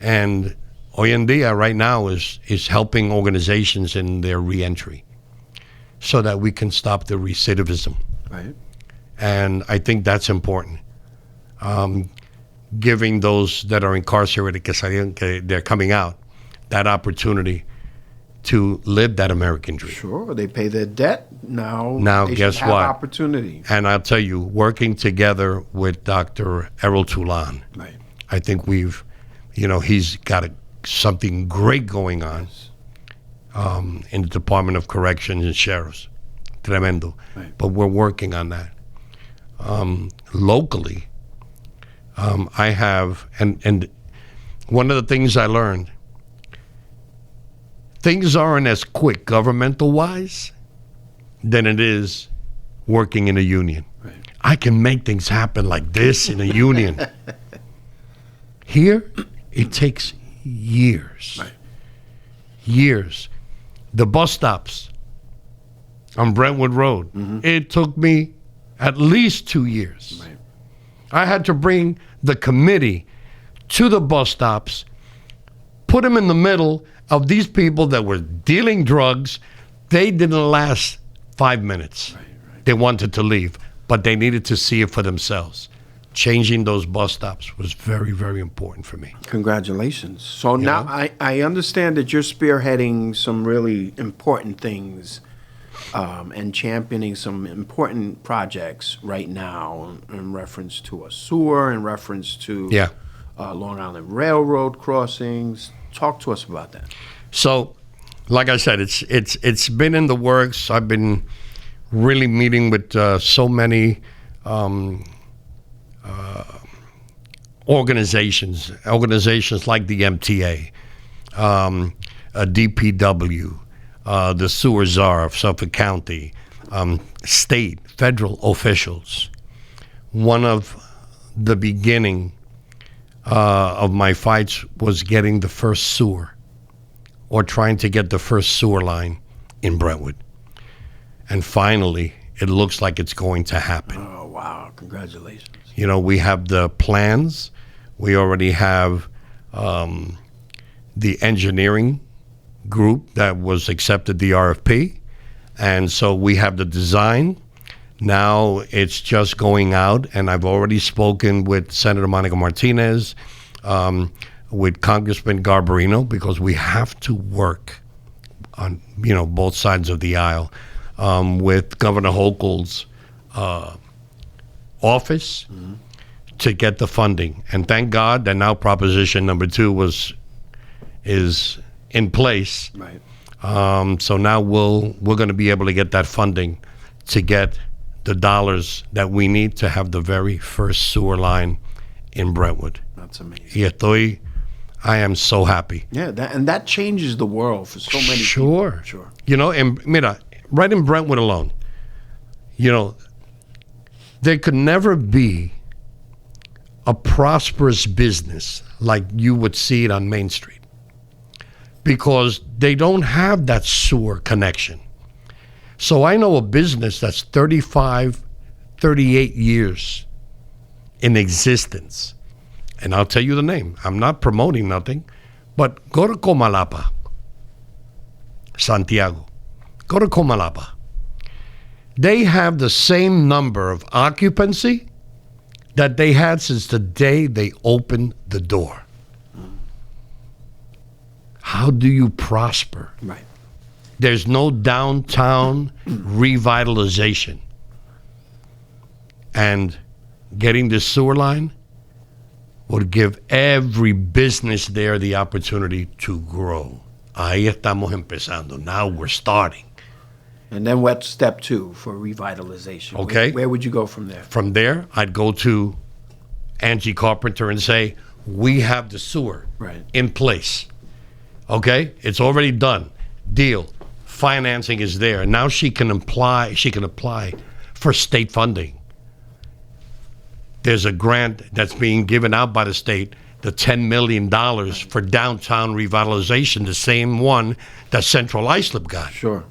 And hoy en día right now is helping organizations in their reentry so that we can stop the recidivism. Right. And I think that's important. Giving those that are incarcerated, que they're coming out, that opportunity to live that American dream. Sure, they pay their debt. Now they guess should have what? Opportunity. And I'll tell you, working together with Dr. Errol Toulon, right. I think we've, he's got something great going on in the Department of Corrections and Sheriffs. Tremendo. Right. But we're working on that. Locally, I have, and one of the things I learned, things aren't as quick governmental-wise than it is working in a union. Right. I can make things happen like this in a union. Here, it takes years. Right. Years. The bus stops on Brentwood Road, it took me at least 2 years. Right. I had to bring the committee to the bus stops, put them in the middle of these people that were dealing drugs. They didn't last 5 minutes. Right. They wanted to leave, but they needed to see it for themselves. Changing those bus stops was very, very important for me. Congratulations. So now I understand that you're spearheading some really important things and championing some important projects right now in reference to a sewer, in reference to Long Island Railroad crossings. Talk to us about that. So, like I said, it's been in the works. I've been really meeting with so many organizations like the MTA, DPW, the Sewer Czar of Suffolk County, state, federal officials. One of the beginning of my fights was getting the first sewer, or trying to get the first sewer line in Brentwood. And finally, it looks like it's going to happen. Oh, wow. Congratulations. We have the plans. We already have the engineering group that was accepted the RFP. And so we have the design. Now it's just going out, and I've already spoken with Senator Monica Martinez, with Congressman Garbarino, because we have to work on, both sides of the aisle, with Governor Hochul's office to get the funding. And thank God that now Proposition number 2 is in place. Right. So now we're going to be able to get that funding to get the dollars that we need to have the very first sewer line in Brentwood. That's amazing. Y estoy I am so happy. Yeah, that changes the world for so many Sure. people. Sure. You know, and mira, right in Brentwood alone, you know, there could never be a prosperous business like you would see it on Main Street, because they don't have that sewer connection. So I know a business that's 35, 38 years in existence. And I'll tell you the name. I'm not promoting nothing, but go to Comalapa, Santiago. Go to Comalapa. They have the same number of occupancy that they had since the day they opened the door. How do you prosper? Right. There's no downtown revitalization. And getting the sewer line would give every business there the opportunity to grow. Ahí estamos empezando. Now we're starting. And then what's step 2 for revitalization? Okay. Where would you go from there? From there, I'd go to Angie Carpenter and say, we have the sewer Right. in place. Okay? It's already done. Deal. Financing is there. Now she can apply for state funding. There's a grant that's being given out by the state, the $10 million for downtown revitalization, the same one that Central Islip got. Sure.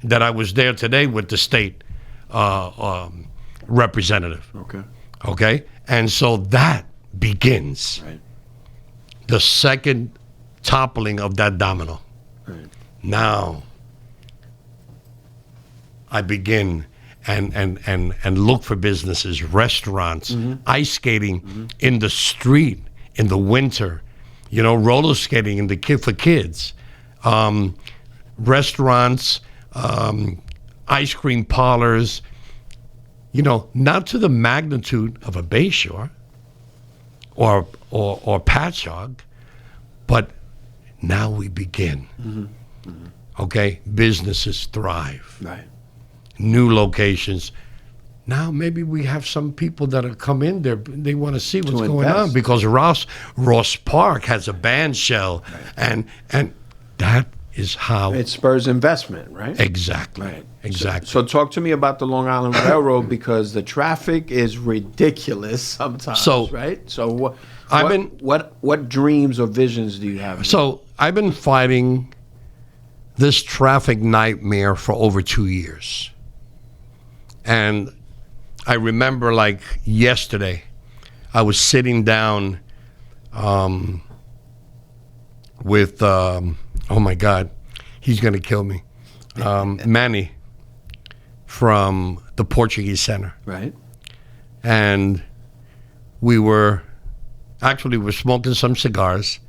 That I was there today with the state representative. Okay. Okay? And so that begins Right. the second toppling of that domino. Right. Now I begin and look for businesses, restaurants, ice skating in the street in the winter, you know, roller skating for kids, restaurants, ice cream parlors, you know, not to the magnitude of a Bayshore or Patchogue, but now we begin. Okay, businesses thrive. Right. New locations. Now maybe we have some people that have come in there. They want to see what's going on, because Ross Park has a band shell, and that is how It spurs investment, right? exactly. Right. Exactly. So talk to me about the Long Island Railroad, because the traffic is ridiculous sometimes. So, right. So I've what dreams or visions do you have? So I've been fighting this traffic nightmare for over 2 years. And I remember, like yesterday, I was sitting down with, oh my God, he's going to kill me, Manny from the Portuguese Center. Right. And we were smoking some cigars,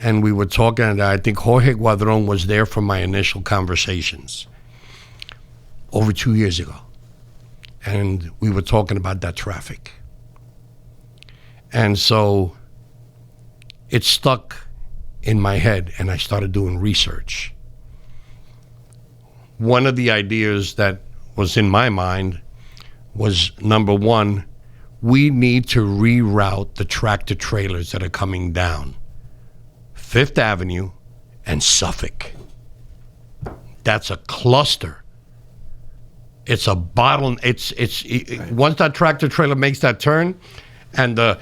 and we were talking, and I think Jorge Guadron was there for my initial conversations over 2 years ago. And we were talking about that traffic. And so it stuck in my head, and I started doing research. One of the ideas that was in my mind was, number one, we need to reroute the tractor trailers that are coming down Fifth Avenue and Suffolk. That's a cluster. It's a bottle. Right. Once that tractor trailer makes that turn, and the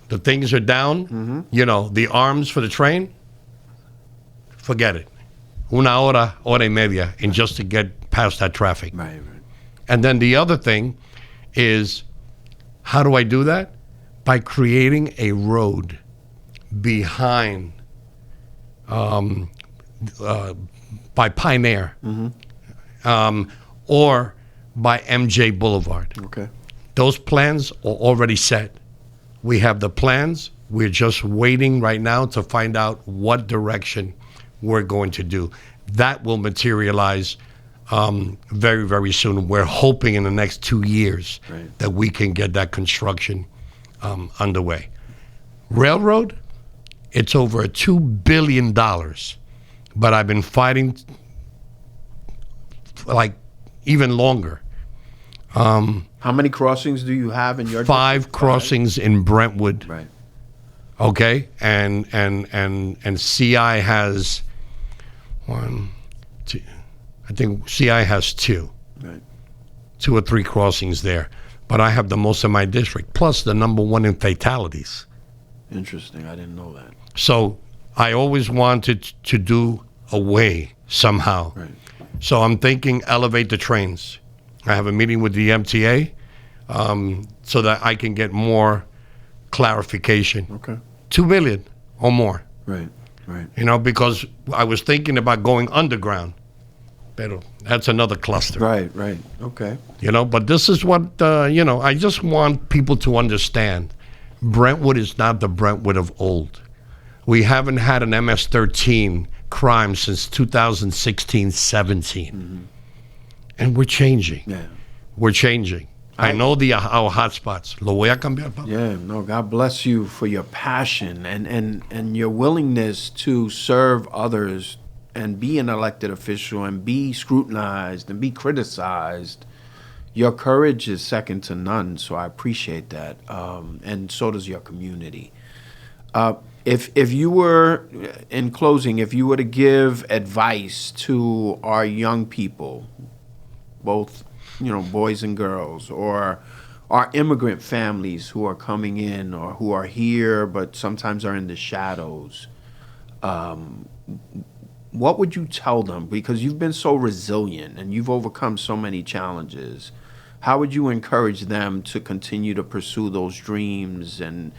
things are down, you know, the arms for the train, forget it. Hora y media, and just to get past that traffic. Right, right. And then the other thing is, how do I do that? By creating a road behind, by Pioneer, or by MJ Boulevard. Okay. Those plans are already set. We have the plans. We're just waiting right now to find out what direction we're going to do. That will materialize very, very soon. We're hoping in the next 2 years that we can get that construction underway. Railroad, it's over $2 billion, but I've been fighting like even longer. How many crossings do you have in your 5 district? crossings in Brentwood. Right. Okay, and CI has one, two. I think CI has two. Right. 2 or 3 crossings there. But I have the most in my district, plus the number 1 in fatalities. Interesting. I didn't know that. So I always wanted to do a way somehow. Right. So I'm thinking elevate the trains. I have a meeting with the MTA so that I can get more clarification. Okay. 2 million or more. Right. Right. You know, because I was thinking about going underground. Pero that's another cluster. Right. Right. Okay. You know, but this is what, I just want people to understand. Brentwood is not the Brentwood of old. We haven't had an MS-13 crime since 2016, 17. Mm-hmm. And we're changing. Yeah. We're changing. I know our hotspots. Lo voy a cambiar, papá. Yeah, no, God bless you for your passion and your willingness to serve others and be an elected official and be scrutinized and be criticized. Your courage is second to none, so I appreciate that. And so does your community. If you were, in closing, if you were to give advice to our young people, both boys and girls, or our immigrant families who are coming in or who are here but sometimes are in the shadows, what would you tell them? Because you've been so resilient and you've overcome so many challenges. How would you encourage them to continue to pursue those dreams and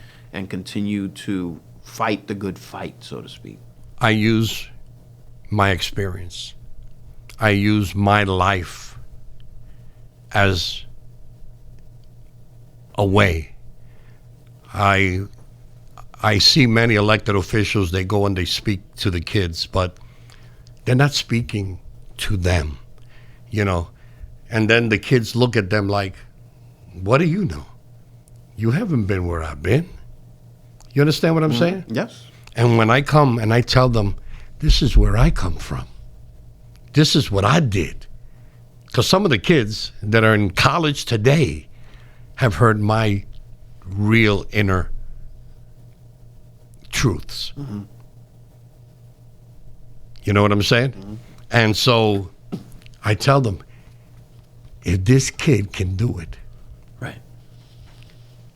continue to fight the good fight, so to speak? I use my experience. I use my life as a way. I see many elected officials, they go and they speak to the kids, but they're not speaking to them, And then the kids look at them like, what do you know? You haven't been where I've been. You understand what I'm saying? Yes. And when I come and I tell them, this is where I come from. This is what I did. Because some of the kids that are in college today have heard my real inner truths. Mm-hmm. You know what I'm saying? Mm-hmm. And so I tell them, if this kid can do it, right,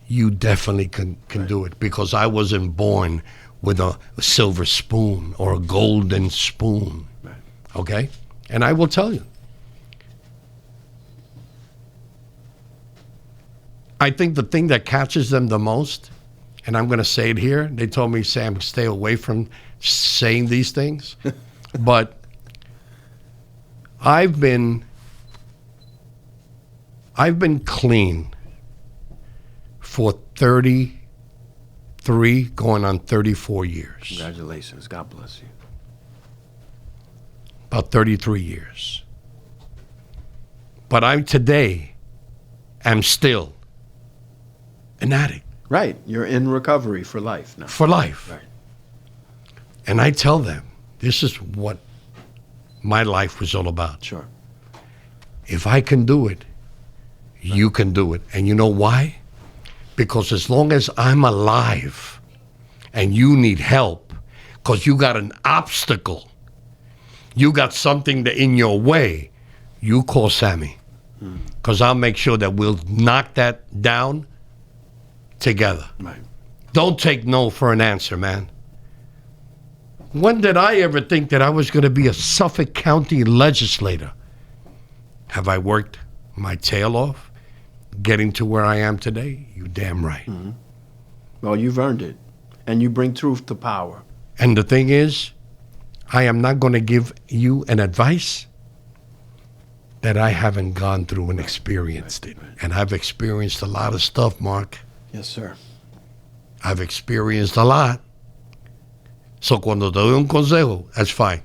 you definitely can right. do it. Because I wasn't born with a silver spoon or a golden spoon. Right. Okay? And I will tell you, I think the thing that catches them the most, and I'm going to say it here, they told me, Sam, stay away from saying these things, but I've been clean for 33, going on 34 years. Congratulations. God bless you. About 33 years. But I today am still an addict. Right. You're in recovery for life now. For life. Right. And I tell them, this is what my life was all about. Sure. If I can do it, you can do it. And you know why? Because as long as I'm alive and you need help, because you got an obstacle, you got something that in your way, you call Sammy. Because I'll make sure that we'll knock that down together. Right. Don't take no for an answer, man. When did I ever think that I was going to be a Suffolk County legislator? Have I worked my tail off getting to where I am today? You damn right. Mm-hmm. Well, you've earned it. And you bring truth to power. And the thing is, I am not going to give you an advice that I haven't gone through and experienced it. And I've experienced a lot of stuff, Mark. Yes, sir. I've experienced a lot. So cuando te doy un consejo, that's fine.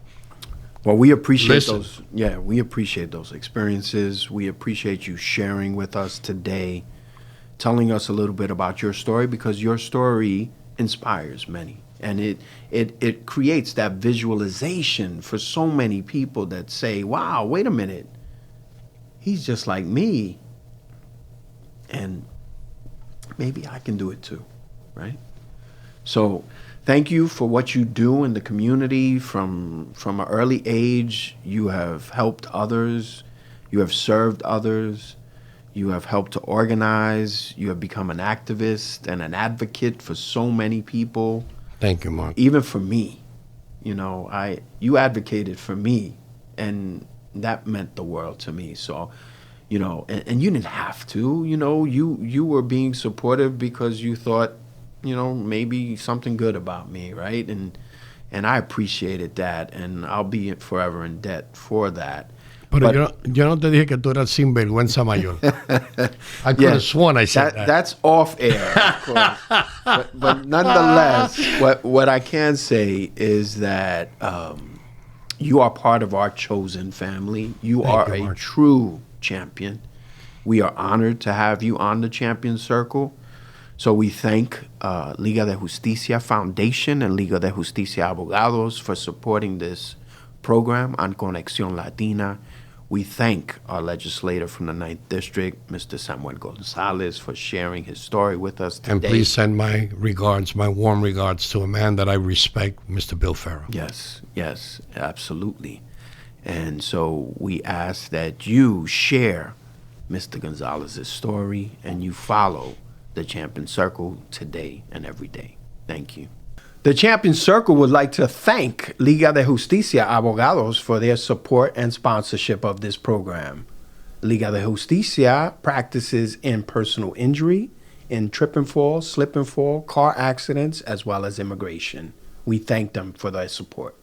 Well, we appreciate Listen. those. Yeah, we appreciate those experiences. We appreciate you sharing with us today, telling us a little bit about your story, because your story inspires many. And it creates that visualization for so many people that say, wow, wait a minute. He's just like me. And maybe I can do it too, right? So thank you for what you do in the community from an early age. You have helped others. You have served others. You have helped to organize. You have become an activist and an advocate for so many people. Thank you, Mark. Even for me, you advocated for me, and that meant the world to me. So, and you didn't have to. You were being supportive because you thought, maybe something good about me, right? And I appreciated that, and I'll be forever in debt for that. Pero yo no te dije que tú eras sinvergüenza mayor. I could have sworn I said that. That's off air, of course. but nonetheless, what I can say is that you are part of our chosen family. You are a true champion. We are honored to have you on the champion circle. So we thank Liga de Justicia Foundation and Liga de Justicia Abogados for supporting this program on Conexcion Latina. We thank our legislator from the 9th District, Mr. Samuel Gonzalez, for sharing his story with us today. And please send my warm regards to a man that I respect, Mr. Bill Farrow. Yes, absolutely. And so we ask that you share Mr. Gonzalez's story and you follow the Champion Circle today and every day. Thank you. The Champion Circle would like to thank Liga de Justicia Abogados for their support and sponsorship of this program. Liga de Justicia practices in personal injury, in trip and fall, slip and fall, car accidents, as well as immigration. We thank them for their support.